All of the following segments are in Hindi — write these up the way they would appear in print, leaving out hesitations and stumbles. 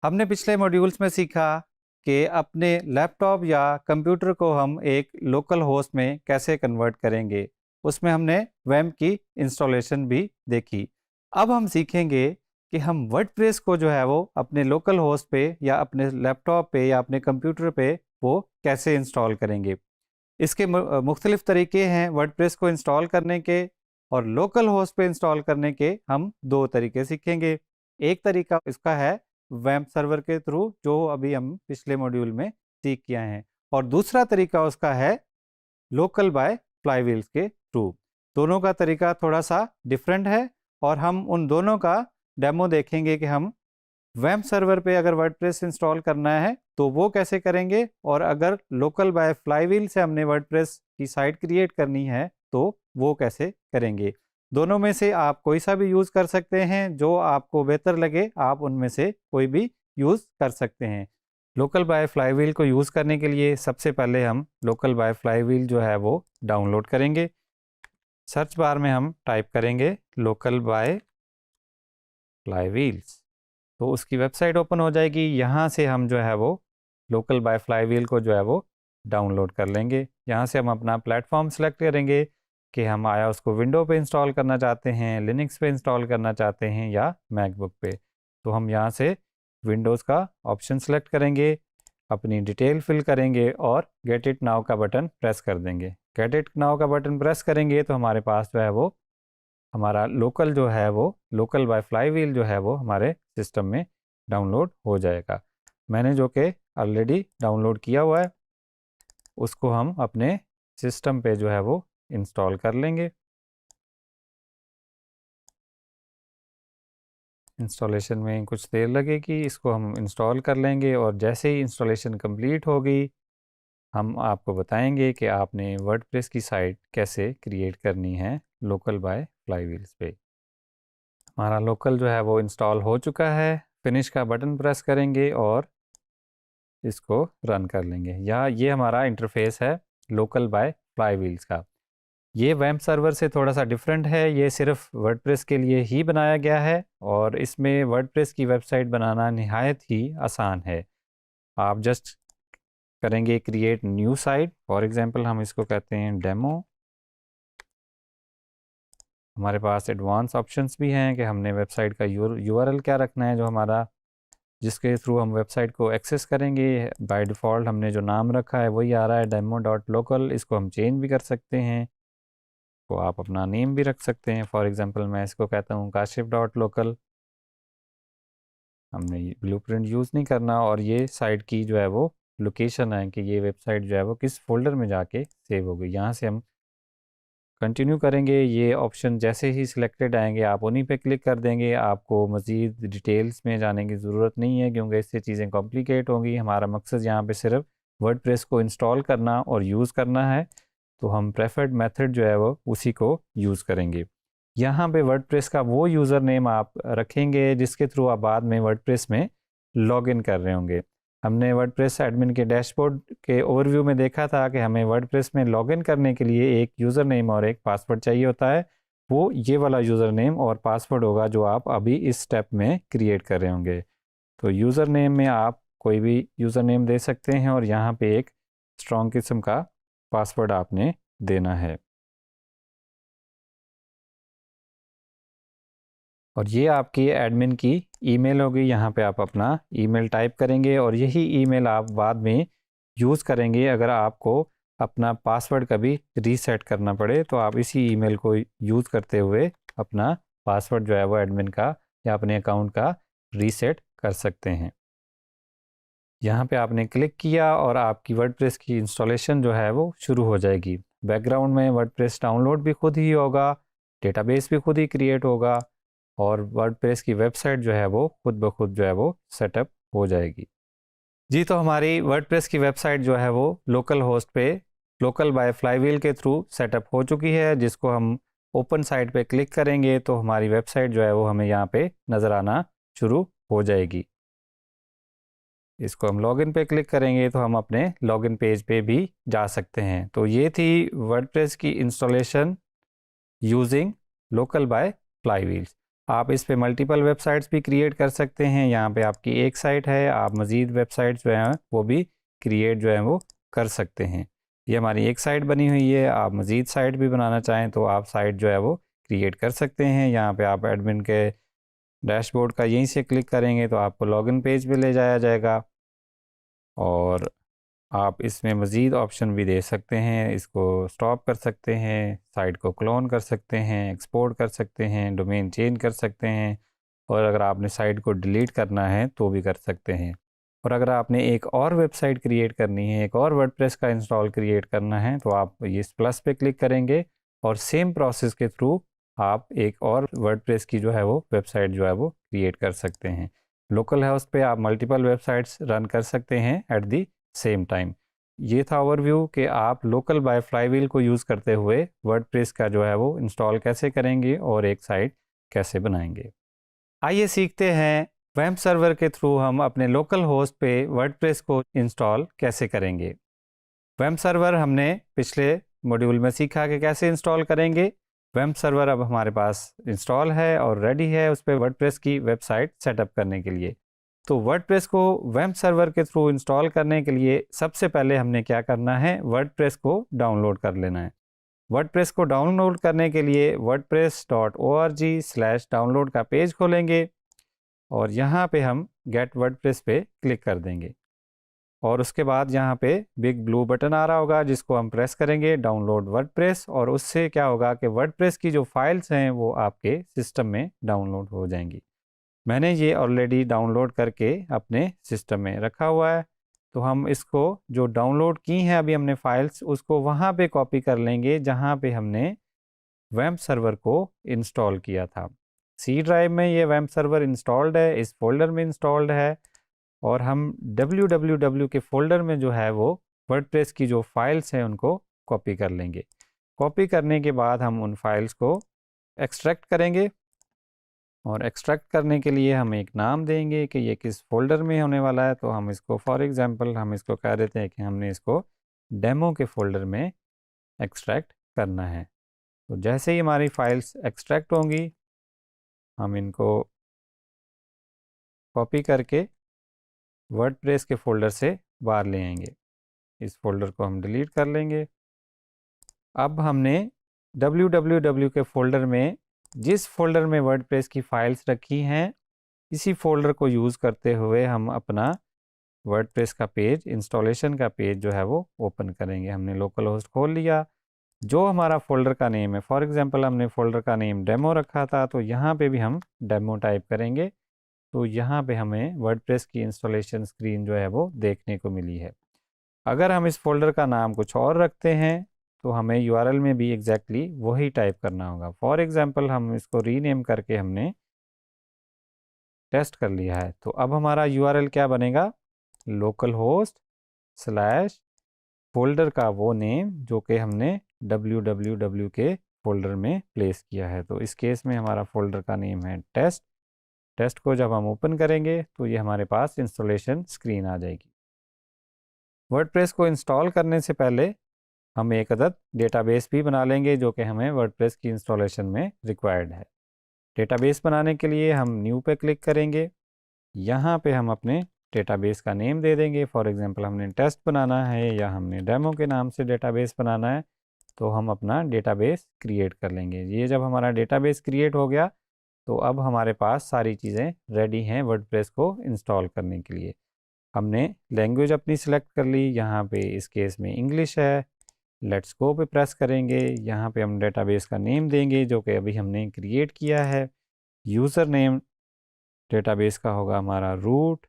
हमने पिछले मॉड्यूल्स में सीखा कि अपने लैपटॉप या कंप्यूटर को हम एक लोकल होस्ट में कैसे कन्वर्ट करेंगे। उसमें हमने वैम्प की इंस्टॉलेशन भी देखी। अब हम सीखेंगे कि हम वर्डप्रेस को जो है वो अपने लोकल होस्ट पे या अपने लैपटॉप पे या अपने कंप्यूटर पे वो कैसे इंस्टॉल करेंगे। इसके मुख्तलिफ तरीके हैं वर्डप्रेस को इंस्टॉल करने के, और लोकल होस्ट पे इंस्टॉल करने के हम दो तरीके सीखेंगे। एक तरीका इसका है वैम्प सर्वर के थ्रू, जो अभी हम पिछले मॉड्यूल में सीख किया है, और दूसरा तरीका उसका है लोकल बाय फ्लाईव्हील्स के थ्रू। दोनों का तरीका थोड़ा सा डिफरेंट है, और हम उन दोनों का डेमो देखेंगे कि हम वैम्प सर्वर पे अगर वर्डप्रेस इंस्टॉल करना है तो वो कैसे करेंगे, और अगर लोकल बाय फ्लाईव्हील से हमने वर्डप्रेस की साइट क्रिएट करनी है तो वो कैसे करेंगे। दोनों में से आप कोई सा भी यूज़ कर सकते हैं, जो आपको बेहतर लगे आप उनमें से कोई भी यूज़ कर सकते हैं। लोकल बाय फ्लाईव्हील को यूज़ करने के लिए सबसे पहले हम लोकल बाय फ्लाईव्हील जो है वो डाउनलोड करेंगे। सर्च बार में हम टाइप करेंगे लोकल बाय फ्लाईव्हील्स, तो उसकी वेबसाइट ओपन हो जाएगी। यहाँ से हम जो है वो लोकल बाय फ्लाईव्हील को जो है वो डाउनलोड कर लेंगे। यहाँ से हम अपना प्लेटफॉर्म सेलेक्ट करेंगे कि हम आया उसको विंडो पे इंस्टॉल करना चाहते हैं, लिनक्स पे इंस्टॉल करना चाहते हैं या मैकबुक पे। तो हम यहाँ से विंडोज़ का ऑप्शन सेलेक्ट करेंगे, अपनी डिटेल फिल करेंगे और गेट इट नाउ का बटन प्रेस कर देंगे। गेट इट नाउ का बटन प्रेस करेंगे तो हमारे पास जो है वो हमारा लोकल जो है वो लोकल बाय फ्लाईव्हील जो है वो हमारे सिस्टम में डाउनलोड हो जाएगा। मैंने जो कि ऑलरेडी डाउनलोड किया हुआ है उसको हम अपने सिस्टम पे जो है वो इंस्टॉल कर लेंगे। इंस्टॉलेशन में कुछ देर लगेगी, इसको हम इंस्टॉल कर लेंगे, और जैसे ही इंस्टॉलेशन कंप्लीट होगी हम आपको बताएंगे कि आपने वर्डप्रेस की साइट कैसे क्रिएट करनी है लोकल बाय फ्लाईव्हील्स पे। हमारा लोकल जो है वो इंस्टॉल हो चुका है। फिनिश का बटन प्रेस करेंगे और इसको रन कर लेंगे। या ये हमारा इंटरफेस है लोकल बाय फ्लाईव्हील्स का। ये वैम्प सर्वर से थोड़ा सा डिफरेंट है, ये सिर्फ वर्डप्रेस के लिए ही बनाया गया है, और इसमें वर्डप्रेस की वेबसाइट बनाना निहायत ही आसान है। आप जस्ट करेंगे create new site, for example हम इसको कहते हैं डेमो। हमारे पास एडवांस ऑप्शंस भी हैं कि हमने वेबसाइट का यूआरएल क्या रखना है, जो हमारा जिसके थ्रू हम वेबसाइट को एक्सेस करेंगे। बाय डिफ़ॉल्ट हमने जो नाम रखा है वही आ रहा है demo.local। इसको हम चेंज भी कर सकते हैं, तो आप अपना नेम भी रख सकते हैं। फॉर एग्जांपल मैं इसको कहता हूँ kashif.local। हमने ब्लूप्रिंट यूज़ नहीं करना, और ये साइट की जो है वो लोकेशन है कि ये वेबसाइट जो है वो किस फोल्डर में जाके सेव हो गई। यहाँ से हम कंटिन्यू करेंगे। ये ऑप्शन जैसे ही सिलेक्टेड आएंगे आप उन्हीं पे क्लिक कर देंगे। आपको मज़ीद डिटेल्स में जाने की ज़रूरत नहीं है, क्योंकि इससे चीज़ें कॉम्प्लिकेट होंगी। हमारा मकसद यहाँ पे सिर्फ वर्डप्रेस को इंस्टॉल करना और यूज़ करना है, तो हम प्रेफर्ड मेथड जो है वो उसी को यूज़ करेंगे। यहाँ पे वर्डप्रेस का वो यूज़र नेम आप रखेंगे जिसके थ्रू आप बाद में वर्डप्रेस में लॉगिन कर रहे होंगे। हमने वर्डप्रेस एडमिन के डैशबोर्ड के ओवरव्यू में देखा था कि हमें वर्डप्रेस में लॉगिन करने के लिए एक यूज़र नेम और एक पासवर्ड चाहिए होता है। वो ये वाला यूज़र नेम और पासवर्ड होगा जो आप अभी इस स्टेप में क्रिएट कर रहे होंगे। तो यूज़र नेम में आप कोई भी यूज़र नेम दे सकते हैं, और यहाँ पे एक स्ट्रॉन्ग किस्म का पासवर्ड आपने देना है। और ये आपकी एडमिन की ईमेल होगी। यहाँ पे आप अपना ईमेल टाइप करेंगे, और यही ईमेल आप बाद में यूज़ करेंगे। अगर आपको अपना पासवर्ड कभी रीसेट करना पड़े तो आप इसी ईमेल को यूज़ करते हुए अपना पासवर्ड जो है वो एडमिन का या अपने अकाउंट का रीसेट कर सकते हैं। यहाँ पे आपने क्लिक किया और आपकी वर्डप्रेस की इंस्टॉलेशन जो है वो शुरू हो जाएगी। बैकग्राउंड में वर्डप्रेस डाउनलोड भी खुद ही होगा, डेटाबेस भी खुद ही क्रिएट होगा, और वर्डप्रेस की वेबसाइट जो है वो खुद ब खुद जो है वो सेटअप हो जाएगी। जी, तो हमारी वर्डप्रेस की वेबसाइट जो है वो लोकल होस्ट पे लोकल बाय फ्लाईव्हील के थ्रू सेटअप हो चुकी है, जिसको हम ओपन साइट पे क्लिक करेंगे तो हमारी वेबसाइट जो है वो हमें यहाँ पे नज़र आना शुरू हो जाएगी। इसको हम लॉगिन पे क्लिक करेंगे तो हम अपने लॉगिन पेज पे भी जा सकते हैं। तो ये थी वर्डप्रेस की इंस्टॉलेशन यूजिंग लोकल बाय फ्लाईव्हील्स। आप इस पे मल्टीपल वेबसाइट्स भी क्रिएट कर सकते हैं। यहाँ पे आपकी एक साइट है, आप मज़ीद वेबसाइट्स जो हैं वो भी क्रिएट जो है वो कर सकते हैं। ये हमारी एक साइट बनी हुई है, आप मज़ीद साइट भी बनाना चाहें तो आप साइट जो है वो क्रिएट कर सकते हैं। यहाँ पे आप एडमिन के डैशबोर्ड का यहीं से क्लिक करेंगे तो आपको लॉगिन पेज पे ले जाया जाएगा और आप इसमें मज़ीद ऑप्शन भी दे सकते हैं। इसको स्टॉप कर सकते हैं, साइट को क्लोन कर सकते हैं, एक्सपोर्ट कर सकते हैं, डोमेन चेंज कर सकते हैं और अगर आपने साइट को डिलीट करना है तो भी कर सकते हैं। और अगर आपने एक और वेबसाइट क्रिएट करनी है, एक और वर्डप्रेस का इंस्टॉल क्रिएट करना है तो आप इस प्लस पे क्लिक करेंगे और सेम प्रोसेस के थ्रू आप एक और वर्डप्रेस की जो है वो वेबसाइट जो है वो क्रिएट कर सकते हैं। लोकल होस्ट पे आप मल्टीपल वेबसाइट्स रन कर सकते हैं एट दी सेम टाइम। ये था ओवरव्यू कि आप लोकल बाय फ्लाईव्हील को यूज़ करते हुए वर्डप्रेस का जो है वो इंस्टॉल कैसे करेंगे और एक साइट कैसे बनाएंगे। आइए सीखते हैं वेब सर्वर के थ्रू हम अपने लोकल होस्ट पे वर्डप्रेस को इंस्टॉल कैसे करेंगे। वेब सर्वर हमने पिछले मॉड्यूल में सीखा कि कैसे इंस्टॉल करेंगे। वेब सर्वर अब हमारे पास इंस्टॉल है और रेडी है उस पर वर्डप्रेस की वेबसाइट सेटअप करने के लिए। तो वर्डप्रेस को वेब सर्वर के थ्रू इंस्टॉल करने के लिए सबसे पहले हमने क्या करना है, वर्डप्रेस को डाउनलोड कर लेना है। वर्डप्रेस को डाउनलोड करने के लिए wordpress.org/डाउनलोड का पेज खोलेंगे और यहाँ पे हम गेट वर्डप्रेस पे क्लिक कर देंगे और उसके बाद यहाँ पे बिग ब्लू बटन आ रहा होगा जिसको हम प्रेस करेंगे, डाउनलोड वर्डप्रेस, और उससे क्या होगा कि वर्डप्रेस की जो फाइल्स हैं वो आपके सिस्टम में डाउनलोड हो जाएंगी। मैंने ये ऑलरेडी डाउनलोड करके अपने सिस्टम में रखा हुआ है। तो हम इसको जो डाउनलोड की हैं अभी हमने फाइल्स, उसको वहाँ पे कॉपी कर लेंगे जहाँ पे हमने वेब सर्वर को इंस्टॉल किया था। सी ड्राइव में ये वेब सर्वर इंस्टॉल्ड है, इस फोल्डर में इंस्टॉल्ड है और हम www के फोल्डर में जो है वो वर्डप्रेस की जो फाइल्स हैं उनको कॉपी कर लेंगे। कॉपी करने के बाद हम उन फाइल्स को एक्सट्रैक्ट करेंगे और एक्सट्रैक्ट करने के लिए हम एक नाम देंगे कि ये किस फोल्डर में होने वाला है। तो हम इसको फॉर एग्जांपल हम इसको कह देते हैं कि हमने इसको डेमो के फोल्डर में एक्सट्रैक्ट करना है। तो जैसे ही हमारी फाइल्स एक्सट्रैक्ट होंगी हम इनको कॉपी करके वर्डप्रेस के फोल्डर से बाहर ले आएंगे। इस फोल्डर को हम डिलीट कर लेंगे। अब हमने www के फोल्डर में जिस फोल्डर में वर्डप्रेस की फाइल्स रखी हैं इसी फोल्डर को यूज़ करते हुए हम अपना वर्डप्रेस का पेज, इंस्टॉलेशन का पेज जो है वो ओपन करेंगे। हमने लोकल होस्ट खोल लिया, जो हमारा फोल्डर का नेम है, फॉर एग्जांपल हमने फोल्डर का नेम डेमो रखा था तो यहाँ पे भी हम डेमो टाइप करेंगे। तो यहाँ पे हमें वर्डप्रेस की इंस्टॉलेशन स्क्रीन जो है वो देखने को मिली है। अगर हम इस फोल्डर का नाम कुछ और रखते हैं तो हमें यूआरएल में भी एग्जैक्टली वही टाइप करना होगा। फॉर एग्जांपल हम इसको रीनेम करके हमने टेस्ट कर लिया है। तो अब हमारा यूआरएल क्या बनेगा, लोकल होस्ट स्लैश फोल्डर का वो नेम जो कि हमने www के फोल्डर में प्लेस किया है। तो इस केस में हमारा फोल्डर का नेम है टेस्ट। टेस्ट को जब हम ओपन करेंगे तो ये हमारे पास इंस्टॉलेशन स्क्रीन आ जाएगी। वर्डप्रेस को इंस्टॉल करने से पहले हम एक अदद डेटाबेस भी बना लेंगे जो कि हमें वर्डप्रेस की इंस्टॉलेशन में रिक्वायर्ड है। डेटाबेस बनाने के लिए हम न्यू पे क्लिक करेंगे। यहाँ पे हम अपने डेटाबेस का नेम दे देंगे। फॉर एग्जांपल हमने टेस्ट बनाना है या हमने डेमो के नाम से डेटाबेस बनाना है तो हम अपना डेटाबेस क्रिएट कर लेंगे। ये जब हमारा डेटाबेस क्रिएट हो गया तो अब हमारे पास सारी चीज़ें रेडी हैं वर्डप्रेस को इंस्टॉल करने के लिए। हमने लैंग्वेज अपनी सिलेक्ट कर ली, यहाँ पे इस केस में इंग्लिश है। लेट्स गो पे प्रेस करेंगे। यहाँ पे हम डेटाबेस का नेम देंगे जो कि अभी हमने क्रिएट किया है। यूज़र नेम डेटाबेस का होगा हमारा रूट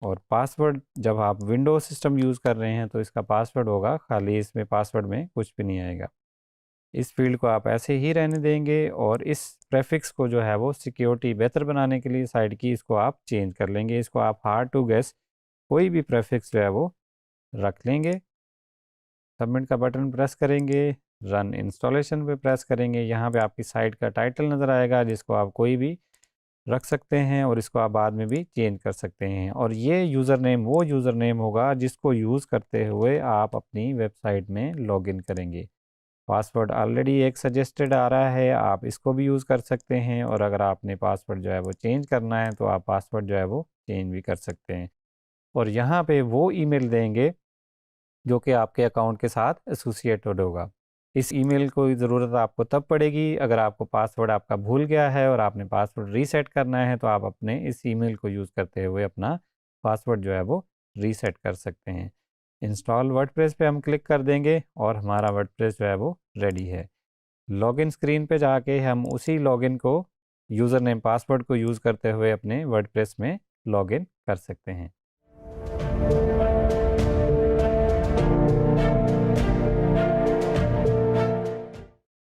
और पासवर्ड जब आप विंडोज सिस्टम यूज़ कर रहे हैं तो इसका पासवर्ड होगा खाली, इसमें पासवर्ड में कुछ भी नहीं आएगा। इस फील्ड को आप ऐसे ही रहने देंगे और इस प्रेफिक्स को जो है वो सिक्योरिटी बेहतर बनाने के लिए साइड की इसको आप चेंज कर लेंगे। इसको आप हार्ड टू गेस कोई भी प्रेफिक्स जो है वो रख लेंगे। सबमिट का बटन प्रेस करेंगे, रन इंस्टॉलेशन पे प्रेस करेंगे। यहाँ पे आपकी साइट का टाइटल नज़र आएगा जिसको आप कोई भी रख सकते हैं और इसको आप बाद में भी चेंज कर सकते हैं। और ये यूज़र नेम वो यूज़र नेम होगा जिसको यूज़ करते हुए आप अपनी वेबसाइट में लॉगिन करेंगे। पासवर्ड ऑलरेडी एक सजेस्टेड आ रहा है, आप इसको भी यूज़ कर सकते हैं, और अगर आपने पासवर्ड जो है वो चेंज करना है तो आप पासवर्ड जो है वो चेंज भी कर सकते हैं। और यहाँ पे वो ईमेल देंगे जो कि आपके अकाउंट के साथ एसोसिएटेड होगा। इस ईमेल को ज़रूरत आपको तब पड़ेगी अगर आपको पासवर्ड आपका भूल गया है और आपने पासवर्ड रीसेट करना है, तो आप अपने इस ईमेल को यूज़ करते हुए अपना पासवर्ड जो है वो रीसेट कर सकते हैं। इंस्टॉल वर्डप्रेस पे हम क्लिक कर देंगे और हमारा वर्डप्रेस जो है वो रेडी है। लॉगिन स्क्रीन पे जाके हम उसी लॉगिन को यूज़र नेम पासवर्ड को यूज़ करते हुए अपने वर्डप्रेस में लॉगिन कर सकते हैं।